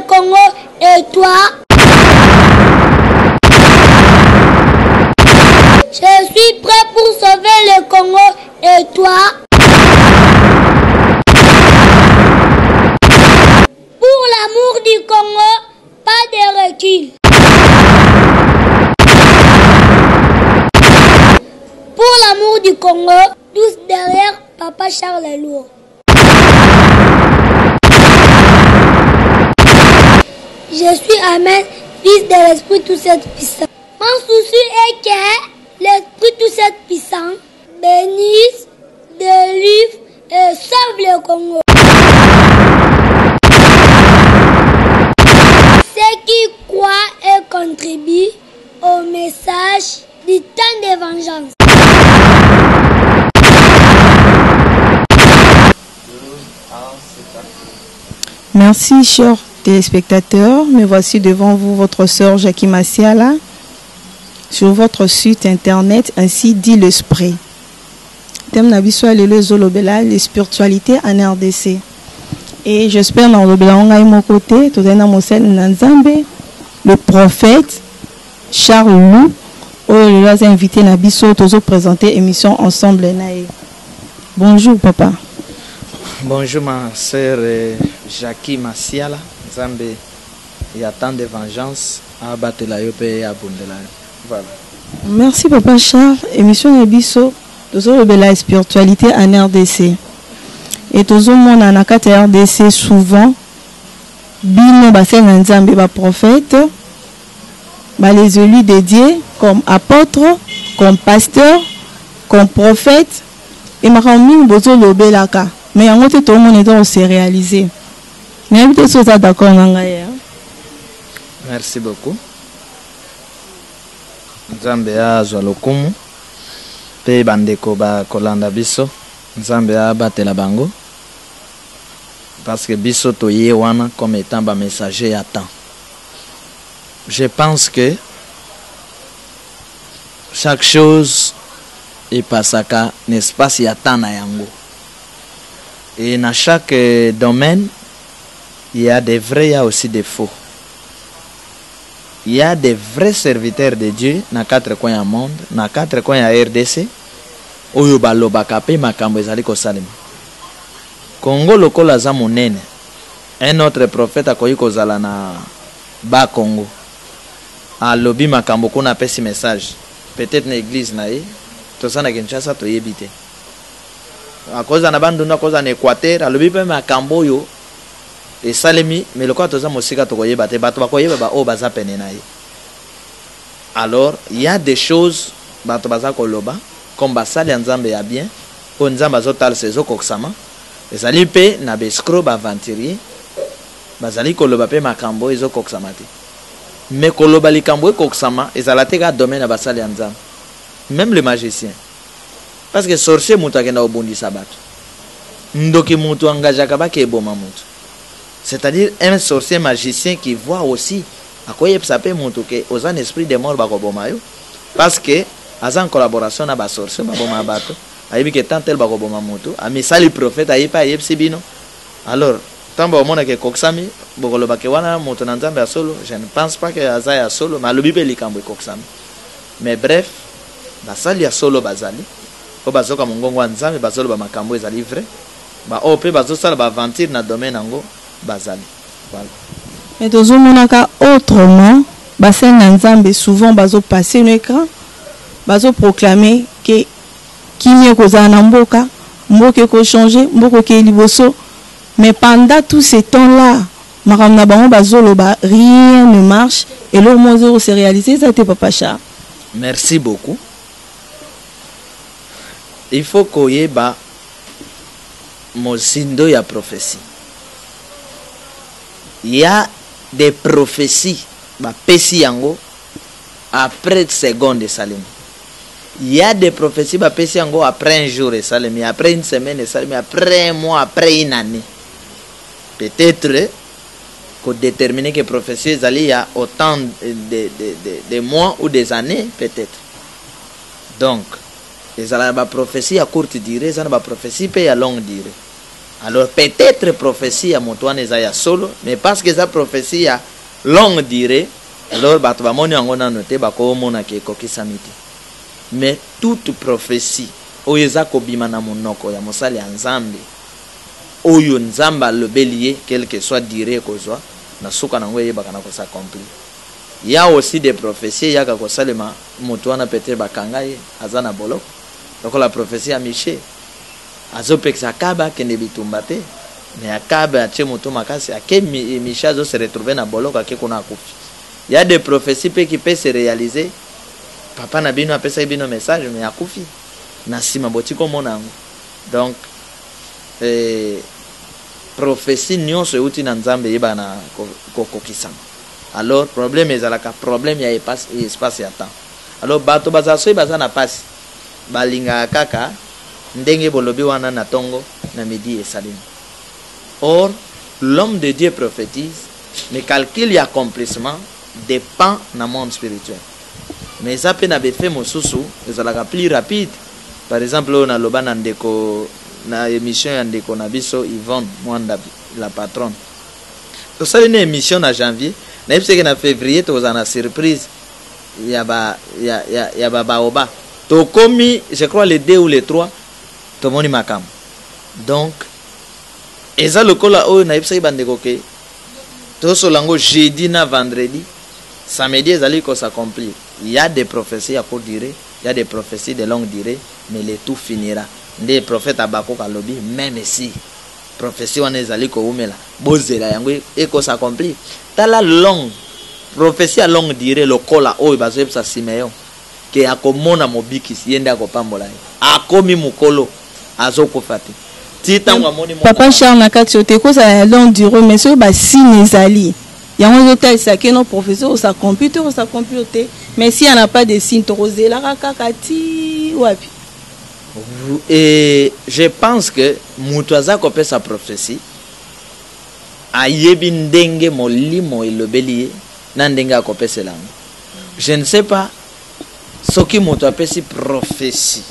le Congo et toi? Je suis prêt pour sauver le Congo et toi? Pour l'amour du Congo, pas de recul. Pour l'amour du Congo, tous derrière Papa Charles Lourd. Je suis Amen, fils de l'Esprit tout cette puissant. Mon souci est que l'Esprit tout cette puissant bénisse, délivre et sauve le Congo. Ceux qui croient et contribuent au message du temps de vengeance. Merci, chers téléspectateurs. Me voici devant vous, votre sœur Jackie Masiala, sur votre site internet, ainsi dit l'Esprit. Thème nabiso alelo zolobela, les spiritualités en RDC. Et j'espère dans le blanc à mon côté, tout est dans mon sel Nanzambe, le prophète Charles Lou, où il a invité nabiso tous présenter émission ensemble nae. Bonjour papa. Bonjour ma sœur Jackie Masiala. Zambé, il y a tant de vengeance à battre la yope et à bundela. Voilà. Merci papa Charles. Émission nabiso, tous la spiritualité en RDC. Et tout le monde en RDC souvent, bino basel nzambe ba prophète, ba les élus dédiés comme apôtres, comme pasteurs, comme prophètes, et ma famille bozo lobelaka. Mais en fait tout le monde est aussi réalisé. D'accord. Merci beaucoup. Nzambe azwa lokumu pe bandeko ba kolanda biso. Nzambe abatela bango. Parce que biso toye wana comme étant ba messager à temps. Je pense que chaque chose est passaka n'espace ya temps na yango. Et dans chaque domaine, il y a des vrais, il y a aussi des faux. Il y a des vrais serviteurs de Dieu dans 4 coins du monde, dans 4 coins de RDC, où il y a des makambo ezali ko salima. Congo lokola za monene. Un autre prophète a koyi kozala na ba Congo. A lobi makambo qu'on appelle ce message. Peut-être une église na ye, to sana Kinshasa to yebite. À cause de la cause en Équateur, à l'objet de Makambo yo et Salemi, mais le cas de Mosika Togoye Bate Batobakoye Baba O Baza Penenaï. Alors, il y a des choses, Batobaza Koloba, comme Basali Nzambe ya bien, ou Nzamba Zotal Sezo Koksama, et Sali Pe Nabescro Bavantirier, Basali Koloba Pe Makambo Ezo Koksamati. Mais Koloba Likambo et Koksama, et Zalatega domaine à Basali Nzambe. Même le magicien. Parce que sorcier mutu akenda obundi sabato. Ndoki mutu angajaka ba ke boma mutu. C'est-à-dire un sorcier magicien qui voit aussi à quoi il peut mutu ke ozan esprit de mort ba ko boma yo. Parce que azan collaboration na ba sorcier ba boma bato. Ayibi ke tantel ba ko boma mutu. Ami sali prophète ayipa yepsi bino. Alors tamba omona ke koksami bokolo ba ke wana mutu na Nzambe ya solo, je ne pense pas que azaya solo, mais lobi pe likambo koksami. Mais bref, basali ya solo bazali. Bazoka mongongo wa Nzambe bazolo ba makambo ezali vrai ba ope bazosala ba aventure na domaine nango bazali. Voilà. Et tozo monaka autrement basen na Nzambe souvent bazo passer un écran bazo proclamer que kimye kozala na mboka mboka ko changer mboka ke liboso, mais pendant tout ce temps là makambo na bango bazolo ba rien ne marche et le mot zéro s'est réalisé. Ça était papa Charles. Merci beaucoup. Il faut qu'on y ait mosindo ya prophétie. Il y a des prophéties pesi yango après seconde de Salim. Il y a des prophéties pesi yango après un jour de Salim, après une semaine de Salim, après un mois, après une année. Peut-être qu'on détermine que prophétie il y a autant de mois ou des années peut-être. Donc les prophéties à courte durée, les prophéties à longue durée. Alors peut-être prophétie à Motoine Ezaya solo, mais parce que sa prophétie a longue durée, alors bato ba moni yango na noté ba ko mona ke kokisamiti. Mais toute prophétie oyo eza kobima na monoko ya mosali ya Nzambe, oyo Nzamba lobelier quel que soit durée kozwa na suka nango yeba kana ko s'accomplir. Il y a aussi des prophéties ya ka ko salema Motoana peut-être bakangaye azana boloko. Donc la prophétie a Miché azopekisa kaba kende bitumba te, mais akaba atie moto makasi ake Miché azo se retrouver na boloko ake kuna akufi. Il y a des prophéties qui peuvent se réaliser. Papa na bino apesa bino message mais akufi na sima botiko monango. Donc prophétie nyonso euti na Nzambe yeba na kokokisama. Alors problème ezalaka problème ya espace ya temps. Alors bato bazaso baza na passe balinga kaka ndenge bolobi wana na tongo na midi esalini. Or l'homme de Dieu prophétise, mais calcul et accomplissement dépend dans le monde spirituel. Mais ça peut n'avoir fait mon sous ezalaka plus rapide. Par exemple on a loba na ndeko na émission ya ndeko na biso Yvonne Mwanda la patronne. To sali une émission na janvier, na ipse na février to na surprise ya ba baoba. To komi je crois le 2 ou le 3 to moni makam. Donc eza lokola o na ipse bandeko ke to solango jeudi na vendredi, samedi ezali ko s'accomplir. Il y a des prophéties à courte durée, il y a des prophéties de longue durée, mais le tout finira. Des prophètes Abakok alobi, même si prophétie wana ezali ko umela, bozela yango eko s'accomplir. Tala longue prophétie à longue durée lokola oyo bazebisa Simeon ke akomona mobikisi yende akopambola ye. Akomi mukolo azokufa te. Papa Charles nakati ote ko za longue durée mais so ba signe ezali. Yango zotal sake no professeur sa computer sa computer mais si on n'a pas de signe torozela kakati wapi. Et je pense que Moutouaza kopé sa prophétie ayebi ndenge molimo elobeli na ndenge akopé cela. Je ne sais pas ce qui Moutou appelle si prophétie.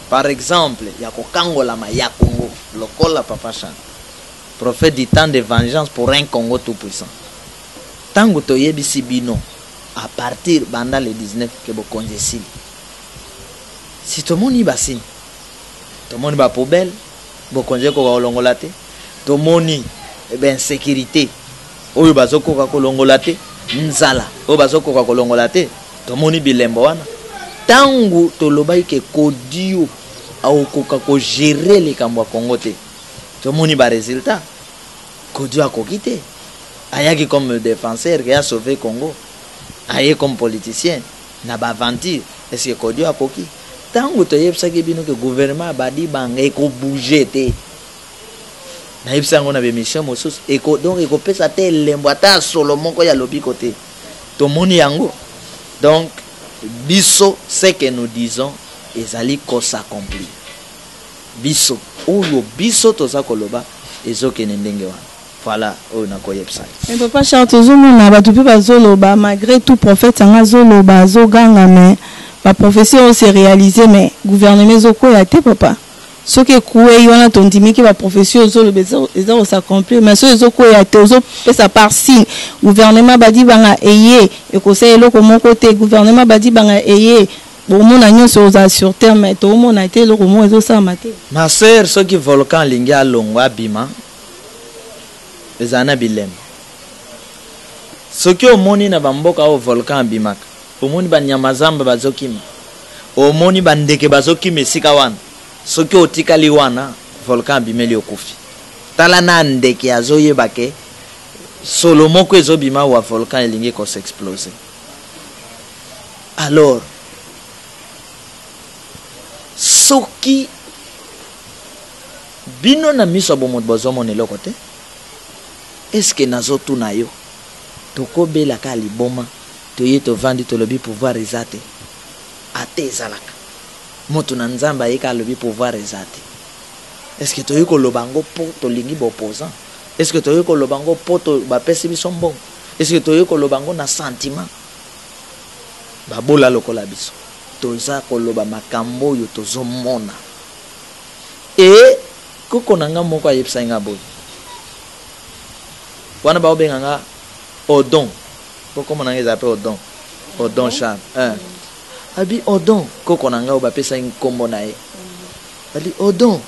Par exemple, ya kokangola ma ya Congo lokola Papa Chan. Prophète du temps de vengeance pour un Congo tout puissant. Tango toyebi sibino à partir banda le 19 que bo konjesili. Si tout le monde y bassine, tout le monde va poubelle, bo konje ko olongolate, tout le monde ben sécurité. Oyo bazoko ko kolongolate, nzala. Oyo bazoko ko kolongolate, tout le monde bilembo wana. Tango to lobai ke kodio au ko gérer les kambo Congo te. Tout le monde va résultat. Kodio a kokité. Ayaki comme défenseur qui a sauvé Congo. Aye comme politicien. Na ba aventure. Est-ce que Kodio a koki? Tango to yebsa ke bino ke gouvernement badi banga eko bouger te. Na yebsa ngona be mission mosus eko donc eko pesa te lembo ata solo moko ya lobi côté. To moni yango. Donc biso ce que nous disons ezali ko s'accomplir. Biso oyo biso toza koloba ezokene ndenge wana. Voilà oyo na koyebsa. Mais papa Charles tozomona bato pe bazoloba malgré tout prophète anga zoloba azoganga mais la prophétie s'est réalisée mais gouvernement zokoya te papa. Ce que koué yona tondimi que la prophétie zoloba eza s'accomplir mais ce zokoya te ozo pesa par signe gouvernement badi banga eye e ko se eloko moko te gouvernement badi banga eye. Bon, mon agneau sur terre, mais tout le monde a été le roman et tout ça maté. Ma sœur, ceux qui volcan linga longwa bima, les anabilem. Ceux qui au moni na bamboka au volcan bimak, au moni banyamazamba bazokima, au moni bandeke bazokime sikawan, ceux qui au tikaliwana, volcan bimeli okufi. Talana ndeke azoye bake, Solomon ko ezobima wa volcan elingi ko s'exploser. Alors, soki bino na miso bomot bozomona eloko te, est-ce que nazotuna yo tokobela ka liboma toye tovandi tolobi pouvoir eza te ate ezalaka moto na nzambe ayeka alobi pouvoir eza te? Est-ce que toye koloba ngo po tolingi boposant? Est-ce que toye koloba ngo po to bapesi biso mbongo? Est-ce que toye koloba ngo na sentiment? Babola lokola biso toza koloba makambo yo tozomona. Et koko nanga moko ayebisa nga boy wana ba obenganga odon koko monanga ezape odon Charles abi odon koko nanga obapesa nkombo na ye ali odon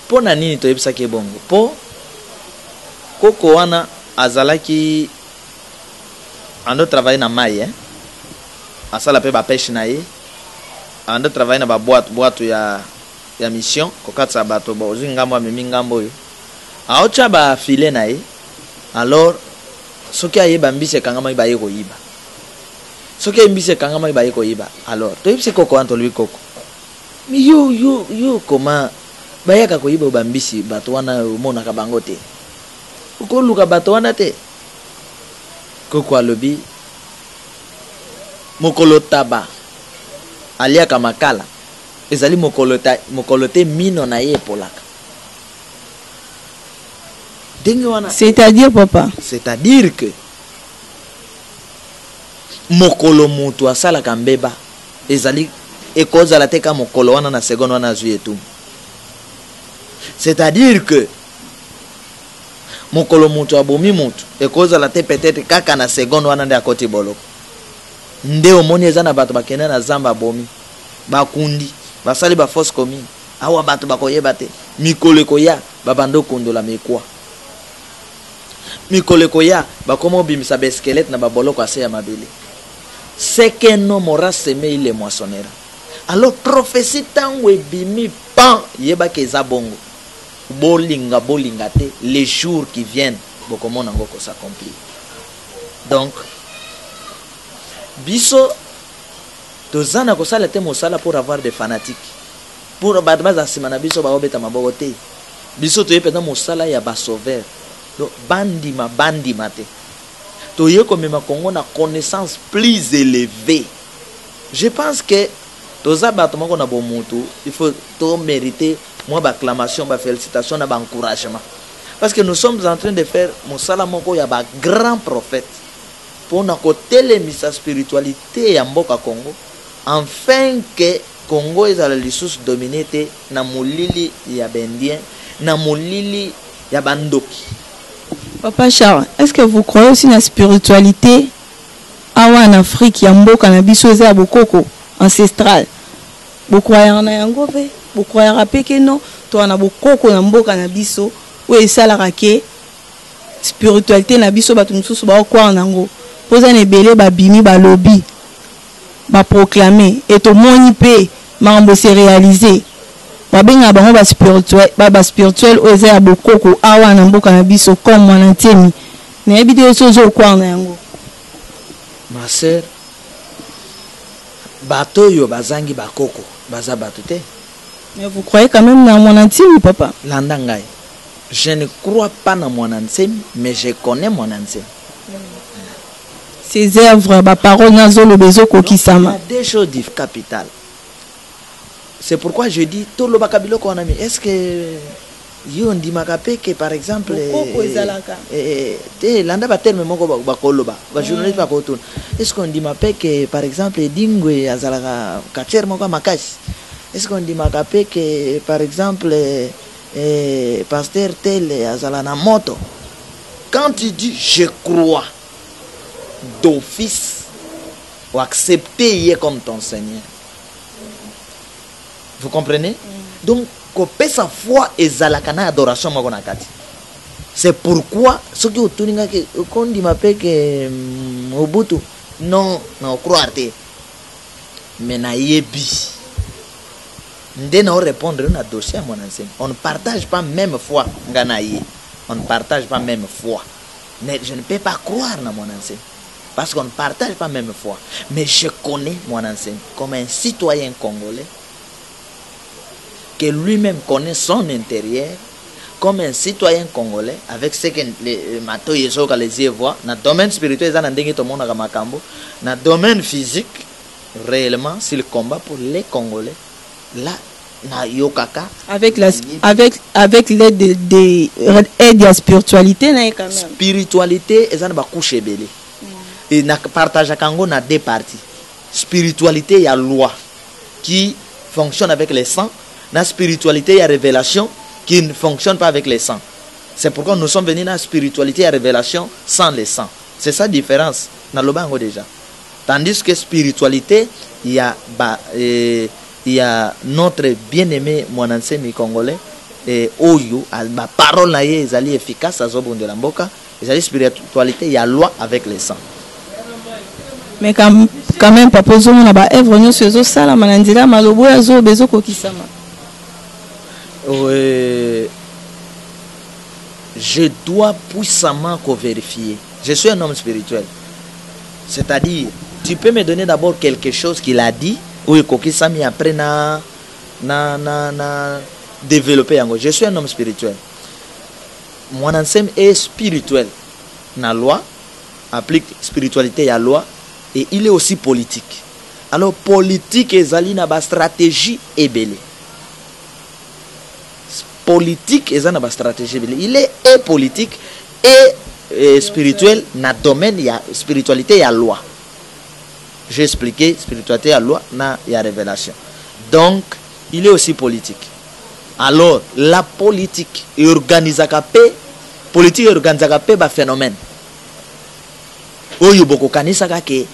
po na nini toyebisaki bongo po koko wana azalaki ando travailler na mai asala pe ba pêche na ye ando travailler na ba boîte ya mission kokatsa bato bo zingambo amemi ngambo yo aocha ba filet na ye alors soki ayeba mbisi ekangama ba ye koyiba soki mbisi ekangama ba ye koyiba alors toyebisi koko wana tolobi koko yo koma bayaka koyiba ba mbisi bato wana omonaka bango te okoluka bato wana te koko alobi mokolo taba aliaka makala ezali mokolo te mino na ye epolaka ndenge wana c'est-à-dire papa c'est-à-dire que mokolo mutu asalaka mbeba ezali ekozala te ka mokolo wana na seconde wana azwi etu c'est-à-dire que mokolo mutu abomi mutu ekozala te peut-être kaka na seconde wana nde akoti boloko nde omoni eza na bato bakende na zamba abomi bakundi basali ba force commune awa bato bakoyeba te mikolo ekoya babando kondola mekwa mikolo ekoya bakoma obimisa ba squelette na baboloko ase ya mabele c'est qu'un homme aura semé il les moissonnera alors prophétie tango ebimi pan yeba ke eza bongo bolinga te les jours qui viennent bokomona ngo ko s'accomplir donc biso tozana kosala te mosala pour avoir des fanatiques pour baza simana biso ba obeta maboko te biso toyepena mosala ya ba sauveur donc bandima te toye komema Congo na connaissance plus élevée. Je pense que toza bato moko na bomutu il faut to mériter moi acclamation ba félicitations na ba encouragement parce que nous sommes en train de faire mosala moko ya ba grand prophète pour na kotelemisa spiritualité ya mboka Congo afin que Congo ezala lisusu dominé te na molili ya bendien na molili ya bandoki. Papa Charles, est-ce que vous croyez aussi dans la spiritualité en Afrique, ya mboka na biso za bokoko ancestral? Vous croyez en yango pe? Vous croyez rapé que non? To na bokoko na mboka na biso ou esalaka ke spiritualité na biso bato mususu ba kwa nango. Poza ne belé ba bimi ba lobby. Ba proclamer et to moni pe mambo se réaliser. Babenga bango ba spirituel oza ya bokoko awa na mboka na biso comme mwana ntemi. Na yebi ozo kwa na yango. Ma sœur, bato yo bazangi bakoko, baza bato te. Mais vous croyez quand même dans mon intime, papa? Landangai. Je ne crois pas dans mon intime, mais je connais mon intime. Ces œuvres, ma parole, nazolo bezo kokisama. Il y a des choses capitales. C'est pourquoi je dis tout le bakabilo qu'on a mis. Est-ce que yo ndi makape que par exemple landa ba terme moko ba koloba ba journaliste ba koton est-ce qu'on dit makape que par exemple dingwe azalaka kacher moko makasi est-ce qu'on dit makape que par exemple pasteur tel azala na moto quand tu dis je crois d'office ou accepter y comme ton Seigneur, vous comprenez? Donc kopé sa foi ezalaka adoration moko na kati. C'est pourquoi ce qui otuninga ke kondi mape ke Mobutu non na croire te mais na yebi nde na répondre na dossier à mon enseigne. On ne partage pas même foi nganaye. On ne partage pas même foi. Mais je ne peux pas croire na mon enseigne parce qu'on ne partage pas même foi. Mais je connais mon enseigne comme un citoyen congolais que lui-même connaît son intérieur comme un citoyen congolais avec ce que les mato yesoka les yeux voient dans le domaine spirituel dans ndenge to mona makambo dans le domaine physique réellement s'il combat pour les Congolais là na yokaka avec l'aide de aide à spiritualité na quand même spiritualité ezana ba couche belé et na partage kango na deux parties spiritualité ya loi qui fonctionne avec les sangs la spiritualité et la révélation qui ne fonctionne pas avec les sangs. C'est pourquoi nous sommes venus dans la spiritualité et la révélation sans les sangs. C'est ça la différence dans le bango déjà. Tandis que spiritualité, il y a notre bien-aimé Mwanansemi congolais et Oyo, ma parole est efficace à Zobonde Lamboka, et spiritualité, il y a loi avec les sangs. Mais quand même, papa, on a pas œuvre nous sur ça la manandila malobo ya zo bezo kokisama. Je dois puissamment vérifier. Je suis un homme spirituel. C'est-à-dire, tu peux me donner d'abord quelque chose qu'il a dit ou kokisami après na développer. Je suis un homme spirituel. Mon enseignement est spirituel. La loi applique spiritualité à la loi. Et il est aussi politique. Alors, politique et zali na stratégie et belé. Politique et zali na stratégie belé. Il est et politique et spirituel na domaine ya spiritualité et la loi. J'ai expliqué spiritualité et la loi na ya révélation. Donc, il est aussi politique. Alors, la politique organise ba phénomène. Oyo boko kanisa ke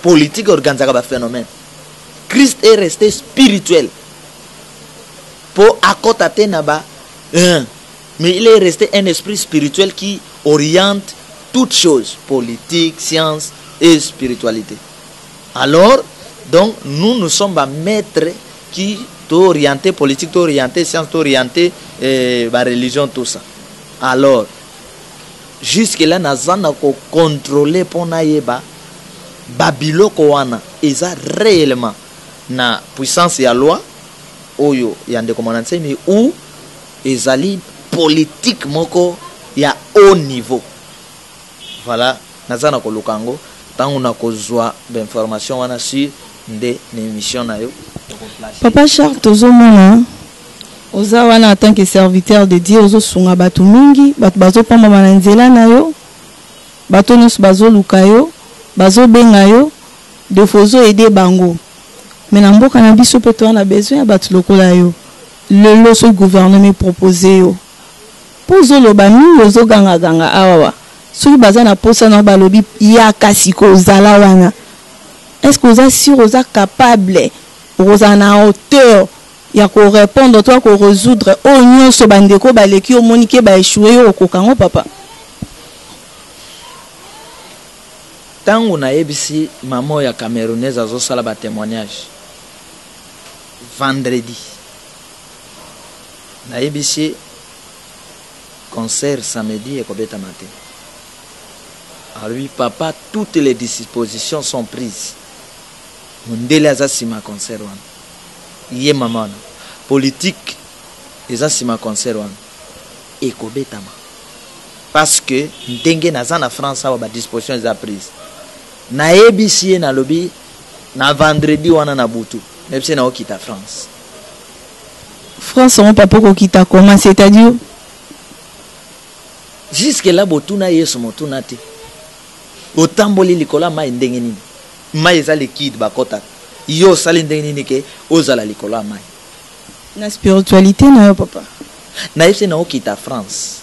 politique organise un phénomène. Christ est resté spirituel pour accoter naba mais il est resté un esprit spirituel qui oriente toutes choses, politique, science et spiritualité. Alors donc nous sommes maîtres qui orienté politique, orienté science, orienté religion, tout ça. Alors jusque là nazana ko contrôler pour naïba babiloko wana eza réellement na puissance ya loi oyo yande commandance mais ou ezali politique moko ya haut niveau. Voilà nazana ko lukango tangu na kozwa d'information wana sur nde émission na yo. Papa Charles tozomona oza wana en tant que serviteur de Dieu ozo sunga batu mingi batu bazo pamba mananzela na yo batu nyonso bazo luka yo bazo benga yo de fozo aider bango mais na mboka na biso pe to na besoin ya batu lokola yo le so gouvernement proposé yo pozo loba mi ozo ganga ganga awa soki baza na posa na balobi ya kasiko ozala wana est-ce que oza sûr oza capable oza na hauteur ya ko répondre toi ko résoudre o nyonso bandeko baleki o monike ba échouer yo kokango papa. Tango na ebisi maman ya camerounaise azo sala ba témoignage vendredi na ebisi concert samedi et kobeta matin. Alors lui papa, toutes les dispositions sont prises. Mundele azasima concert wana. Iye maman politique ezasima concert wana. Ekobetama. Parce que ndenge naza na France awa ba disposition za prise. Na ebisi na lobby na vendredi wana na butu. Nebisi na okita France. France on pas pour okita comment c'est-à-dire jusque là botuna yesu motuna te. Otamboli likola mai ndenge nini. Mai eza liquide bakota. Yo sali ndenge nini ke ozala likola mai. Na spiritualité na yo papa. Na yese na okita France.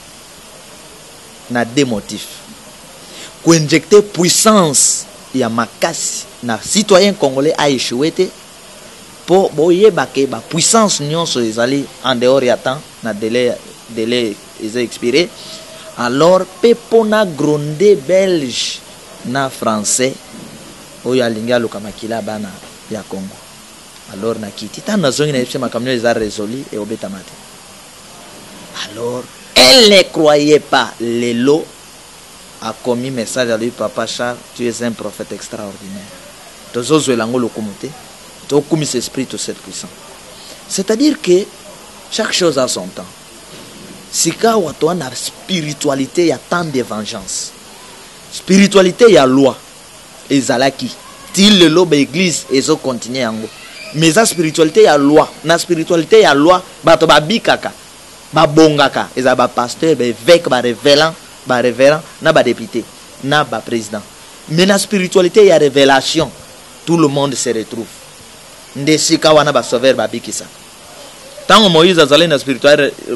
Na deux motifs. Ko injecter puissance ya makasi na citoyen congolais a échoué te pour boyeba ke ba puissance nyonso ezali en dehors ya temps na délai est expiré. Alors pepona grondé belge na français oyo alinga lukamakila bana ya Congo. Alors na kiti tana zongi na yepse makamyo eza résolu et obetamate. Alors elle ne croyait pas. Lelo a commis message à lui, papa Charles, tu es un prophète extraordinaire. Tozozo elango lokomote, to commis esprit tout cette puissant. C'est-à-dire que chaque chose a son temps. Sika watu na spiritualité ya temps de vengeance. Spiritualité ya loi ezalaki. Til le lobe église ezo continuer yango. Mais la spiritualité ya loi, na spiritualité ya loi bato babikaka, babongaka, eza ba pasteur, ba évêque, ba révérend, na ba député, na ba président. Mais la spiritualité ya révélation, tout le monde se retrouve. Nde sika wana ba sauveur babikisa. Tant que Moïse a allé dans la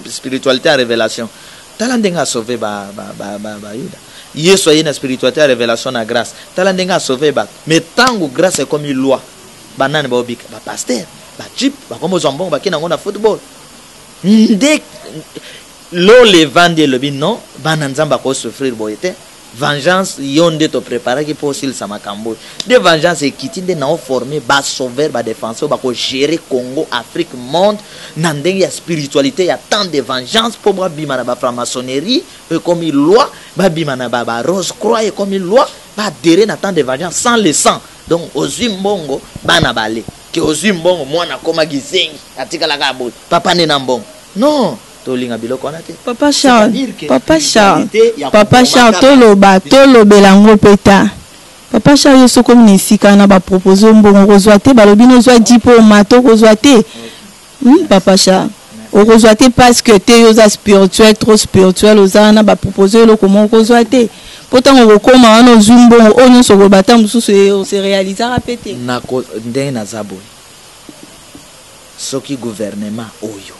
spiritualité à révélation, Talandenga a sauvé Yuda. Yesu a une spiritualité à révélation à grâce. Talandenga a sauvé mais tant que grâce est comme une loi, banane ba obika, ba pasteur, ba chip, ba comme zambon, ba kina ngona football. Dès l'eau les vendre le bin non, bananzamba ko souffrir boyete. Vengeance yonde to préparer qui possible ça makambo. De vengeance et qui tinde na former ba sauveur ba défenseur ba ko gérer Congo, Afrique, monde, nandeng ya spiritualité ya tant de vengeance pour ba bimana ba franc-maçonnerie comme une loi, ba bimana ba rose croix comme une loi, ba adhérer na tant de vengeance sans le sang. Donc ozwi mbongo bana balé que ozwi mbongo mwana koma gizengi atika la kabot papa ne na mbongo. Non. Papa Charles, tolo belango peta. Papa Charles yo soko mnisika na ba proposer mbongo kozwate balobino zwa dipo mato kozwate. Papa Charles, o kozwate parce que te yo za spirituel trop spirituel ozana ba proposer lo comment kozwate. Pourtant on koma wana zumbo onyo soko bata mususu se réaliser répéter. Na ko ndenge na zabo. Soki gouvernement oyo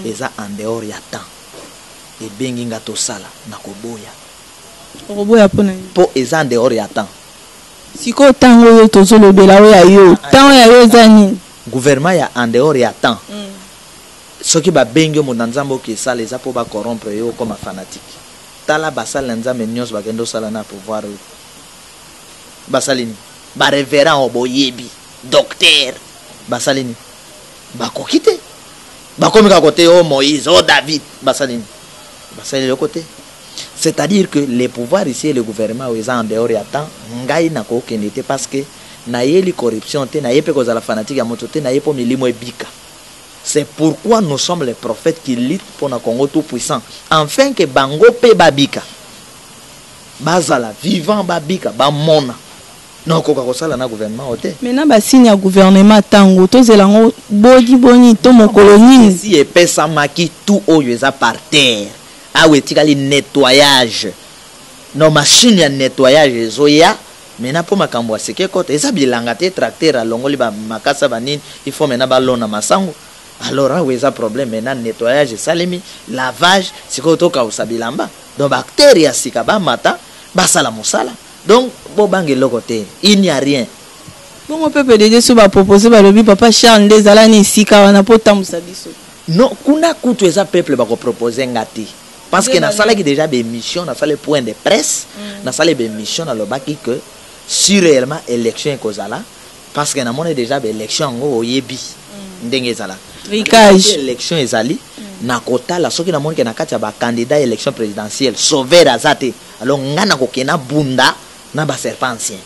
eza en dehors ya temps et bengi nga to sala na koboya pona po eza en dehors ya temps siko tango yo tozolo bela yo tango ya yo zani gouvernement ya en dehors ya temps soki ba bengi mo nzambo ki sala eza po ba corrompre yo comme fanatique tala basala nzambe nyos ba kendo sala na pouvoir basalini ba révérend oboyebi docteur basalini ba kokite comme à côté oh Moïse, oh David, le côté. C'est-à-dire que les pouvoirs ici et le gouvernement ils en dehors y attend, ngai na ko kenete parce que na yeli corruption te na yepe cause la fanatique ya moto te na yepo milimo ebika. C'est pourquoi nous sommes les prophètes qui luttent pour le Congo tout puissant, afin que bango pe babika. Bazala vivant babika ba mona. Non, na gouvernement ote. Maintenant ba signe ya gouvernement tango to zelango bodi boni to mon colonie si e pesa maki tout oyo eza par terre. Awe tikali nettoyage. No machine ya nettoyage zoya. Maintenant pour makambo seke kote eza bilanga te tracteur alongoli ba makasa banini il faut maintenant ba lona masango. Alors awe eza problème maintenant nettoyage salemi lavage siko toka usabilamba. Donc bactéries sika ba mata ba sala musala. Donc, il n'y a rien. Bon, on peut peut-être se proposer Papa Charles des alani sika wana pota musabiso. Non, kuna kutu eza peuple ba ko proposer ngati. Parce que na sala qui déjà des missions, na sala point de presse, na sala des missions na lobaki que si réellement élection kozala parce que na mona déjà des élections ngo oyebi ndenge ezala. Ricage élection ezali na kota la soki na mona ke na kati ba candidat élection présidentielle sauver azate. Alors ngana ko kena bunda na ba serpent ancien.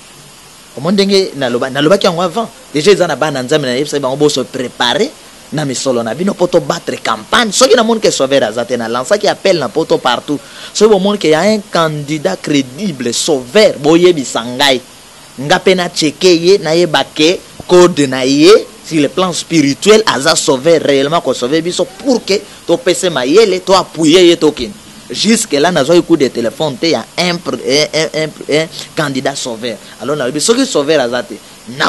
Comment ndenge na loba ki avant déjà ils en a bana nzambe na yebisa ba ngo se préparer na misolo na bino poto battre campagne soki na monde que sauver azate na lança qui appelle na poto partout so bo monde que y a un candidat crédible sauveur boyebi sangai ngape na chekeye na yebake code na ye sur le plan spirituel aza sauver réellement ko sauver biso pour que to pese mayele to appuyer token. Jusque là, nous avons eu coup de téléphone, il y a un candidat sauveur. Alors, nous avons dit, ce qui est sauveur, n'a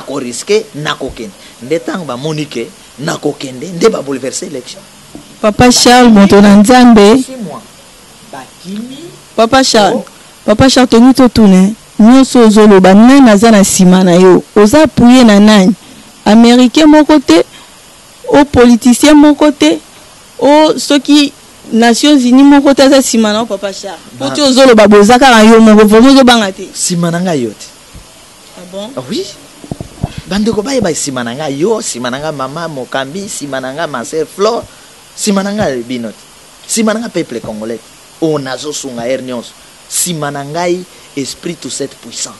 pas risqué, n'a pas risqué. N'étant pas moniqué, n'a pas risqué, n'a pas bouleversé l'élection. Papa Charles, Montonanzambe. Papa Charles, Tony Totune, nous sommes au Banan, Nazana Simana, osa pouye na nani, américain mon côté, aux politiciens mon côté, aux ceux qui. Nations Unies mon côté ça simana Papa Charles. Pour tu ozolo babozaka na yo mon vraiment zo bangate. Simananga yote. Ah bon? Oui. Bandeko baye ba simananga yo, simananga mama Mokambi, simananga ma sœur Flore, simananga binot. Simananga peuple congolais. On azo sunga hernios. Simanangai esprit tout cette puissant.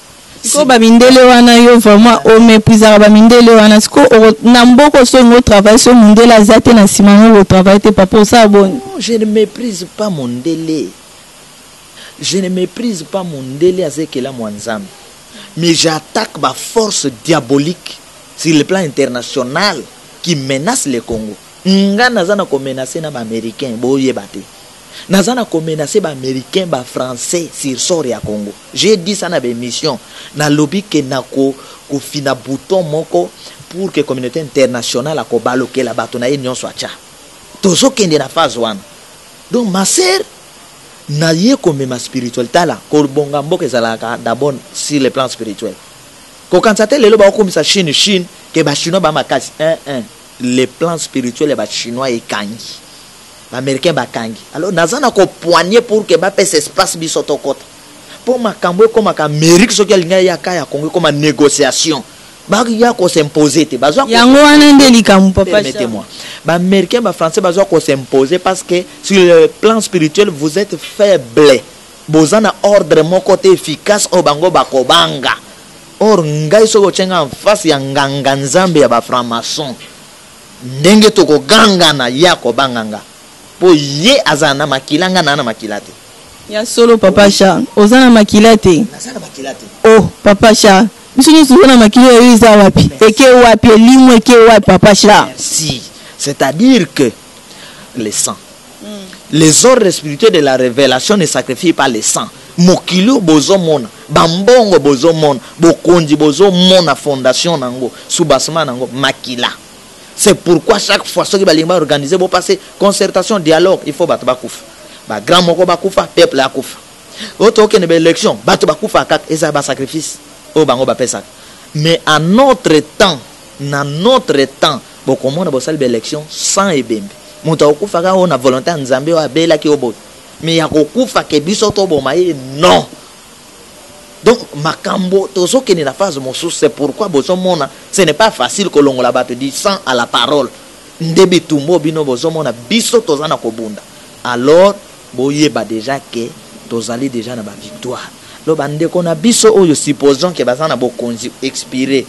Ko ba mindele wana yo vraiment o méprisera ba mindele wana siko na mboko so ngo travail so mindela zate na simana o travail te papa ça bon. Je ne méprise pas mon délai. Je ne méprise pas mon délai à ce que la mwanzam. Mais j'attaque ma force diabolique sur le plan international qui menace le Congo. Nga nazana ko menacer na ba américain boye bate. Nazana ko menacer ba américain ba français sur sort ya Congo. J'ai dit ça na ba émission na lobby que nako ko fina bouton moko pour que la communauté internationale akobaloke la bato na ye nyonso acha. Tozo kende na phase wana. Donc ma sœur na ye komema spiritualité la ko bonga mboka ezalaka d'abord sur le plan spirituel. Ko kansate lelo ba komisa Chine ke ba chinois ba makasi le plan spirituel ba chinois ekangi. Ba américain ba kangi. Alors nazana ko poigner pour que ba pese espace biso tokota. Pour makambo comme Amérique soki alinga ya kaya Congo comme négociation. Ba ya ko s'imposer te bazwa ko yango wana ndelika mu papa. Permettez-moi. Ba américain ba français bazwa ko s'imposer parce que sur le plan spirituel vous êtes faible. Bozana ordre mon côté efficace o bango bakobanga. Or ngai soko chenga en face ya nganga nzambe ya ba franc-maçon. Ndenge toko ganga na yako banganga. Po ye azana makilanga na makilate. Ya solo papa Charles. Ozana makilate. Nazana makilate. Oh papa Charles. Monsieur nous na makilate yuza wapi? Eke wapi limu eke wapi papa Charles? Si, c'est-à-dire que le sang. Les ordres spirituels de la révélation ne sacrifient pas le sang. Mokilo bozo mona, bambongo bozo mona, bokonji bozo mona fondation nango, soubasement nango makila. C'est pourquoi chaque fois que balinga organiser bo passer concertation dialogue, il faut battre bakufa. Ba grand moko bakufa, peuple akufa. Auto que ne élection, battre bakufa kak eza ba sacrifice. O bango ba pesa. Mais à notre temps, bokomona bo salbe élection sans ebembe. Moto okufa ka ona volonté nzambe wa bela ki obo. Mais ya kokufa ke biso to bomaye non. Donc makambo tozo kene na phase mosusu, c'est pourquoi bozo mona ce n'est pas facile que longola bato dit sans à la parole. Ndebi tumbo bino bozo mona biso tozana kobunda. Alors boyeba déjà que tozali déjà na ba victoire. Lo bande kona biso oyo supposons que bazana bokonzi expiré.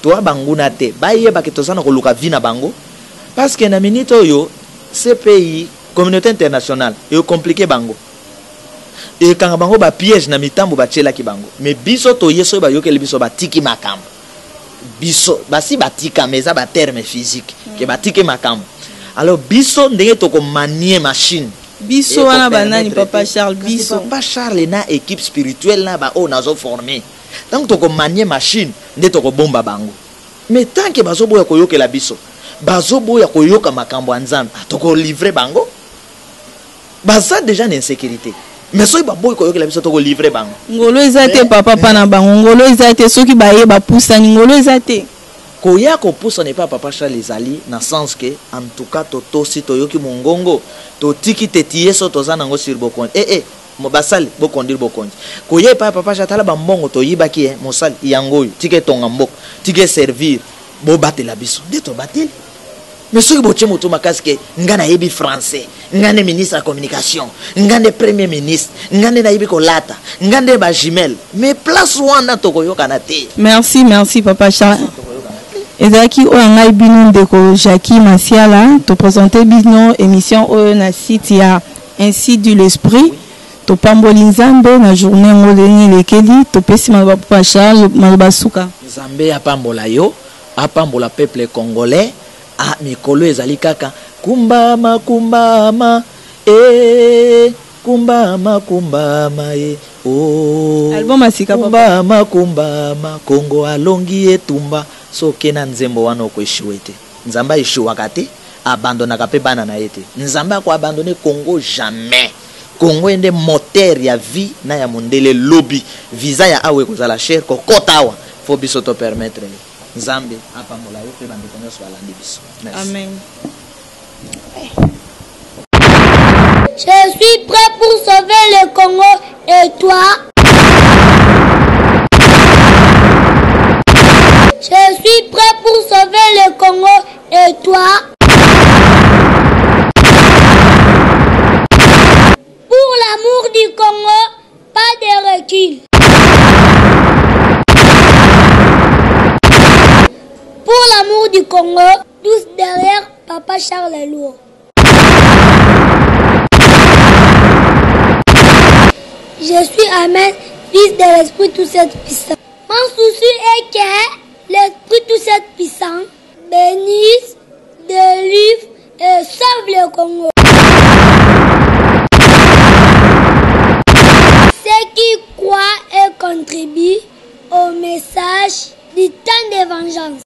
Toi banguna te bayeba ke tozana ko luka vina bango parce que na minute oyo ce pays communauté internationale est compliqué bango. Et quand bango ba piège na mitambo ba tchela ki bango. Mais biso to yeso ba yoke biso ba tiki makambo. Biso basi ba tika meza ba terme physique ke ba tiki makambo. Alors biso ndenge to ko manier machine. Biso wana banani papa Charles biso. Papa Charles na équipe spirituelle na ba o nazo formé. Donc to ko manier machine nde to ko bomba bango. Mais tant que bazo boya ko yoke la biso. Bazo boya ko yoka makambo nzambe. To ko livrer bango. Baza déjà en insécurité. Mais soki ba boy ko yoke la biso to ko livrer bango. Ngolo ezate papa pana bango. Ngolo ezate soki baye ba poussa ngolo ezate. Koya ko poussa ne pas papa Charles ezali na sens que en tout cas to si to yoki mongongo to tiki tetie so to zana ngo sur bokon. Mo basali bokondir bokonji. Koya pa papa Charles tala ba mbongo to yibaki mosali yangoyo tike tonga mboko tike servir bo batela biso. De to batel. Mais ce que tu as makasque, ngana yebi français, ngane ministre de la communication, ngane premier ministre, ngane na yebi kolata, ngane ba jumelle. Mais place wana tokoyo kanate. Merci papa Charles. Ezaki o ngai binu ndeko Jackie Masiala to présenter bino émission o na site ya ainsi du l'esprit to pamboli nzambe na journée ngoleni lekeli to pesi ma papa Charles malbasuka. Nzambe apambola yo, apambola peuple congolais. Ah, mikolo ezali kaka kumbama kumbama album asika kumbama kumbama Kongo alongi etumba soke na nzembo wana okweshuete nzamba eshuwaka te abandonaka pe bana na yete nzamba ko abandonner Congo jamais. Congo ende moteur ya vie na ya mondele lobby visa ya awe kozala cher ko kotawa faut biso to permettre. Nzambe apambola yo pe bande konyo alandi biso. Amen. Je suis prêt pour sauver le Congo et toi? Je suis prêt pour sauver le Congo et toi? Pour l'amour du Congo, pas de recul. Pour l'amour du Congo, tous derrière Papa Charles est lourd. Je suis Amen, fils de l'Esprit tout cette puissant. Mon souci est que l'Esprit tout cette puissant bénisse, délivre et sauve le Congo. Ceux qui croient et contribuent au message du temps de vengeance.